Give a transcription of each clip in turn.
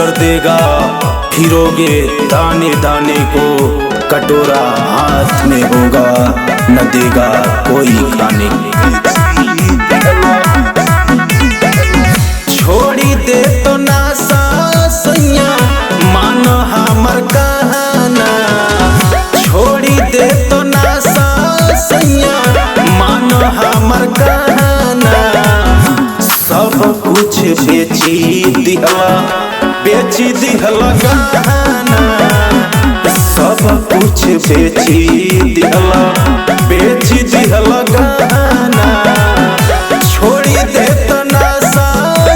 कर देगा, फिरोगे दाने दाने को, कटोरा हाथ में होगा न देगा कोई खाने। छोड़ी दे तो ना सैया मान हमर कहना, छोड़ी दे तो ना सैया मान हमर कहना। सब कुछ बेची दिहला, बेची दिहला गहना, सब कुछ बेची दिहला, बेची दिहला गहना। छोड़ी दे तो ना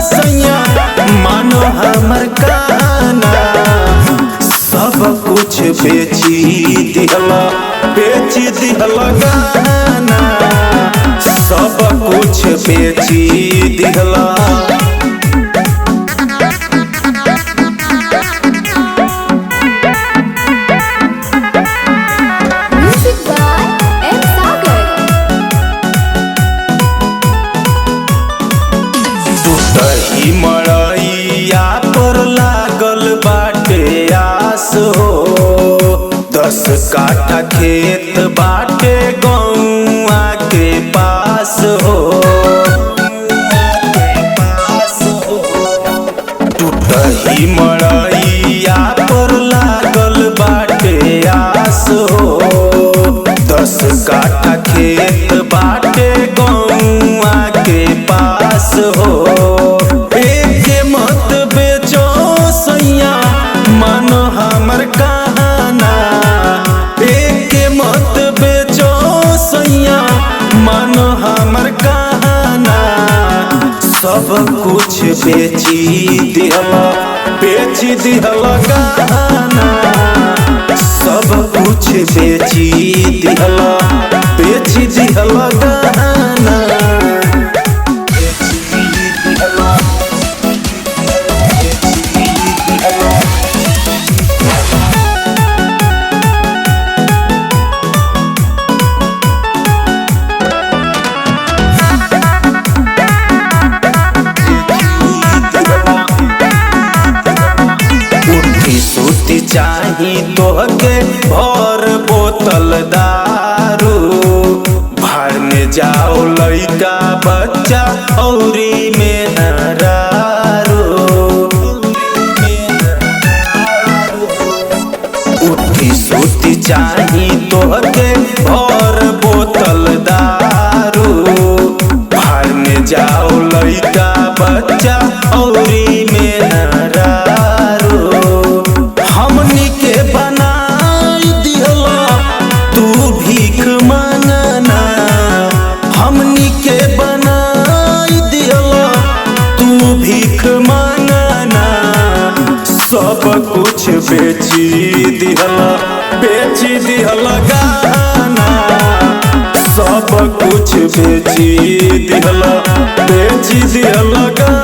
सैया मानो हमर कहना, सब कुछ बेची दिहला, बेची दिहला गहना, सब कुछ बेची दिहला। टूटही मड़ैया पर लागल बाटे आस हो, 10 काठा खेत बाटे गौआ के पास हो। टूटही मड़ैया पर लागल बाटे आस हो, 10 काठा खेत बाटे गौआ के पास हो। मत बेचो सैया मानो हमर कहना, एक मत बेचो सैया मानो हमर कहना। सब कुछ बेची दिहला, बेची दिहला गहना, सब कुछ बेची दिहला, बेची दिहला गहना। सूती चाही तोहके भर बोतल दारू, भर में जाओ लइका बच्चा औरी में नरारू। उठी सूती चाही तोहके भर बोतल दारू, भर में जाओ लइका बच्चा औरी में नरारू। हमनी के बनाई दिहला तू भीख मांगना, हमनी के बनाई दिहला तू भीख मांगना। सब कुछ बेची दिहला, बेची दिहला गहना, सब कुछ बेची दिहला, बेची दिहला गहना।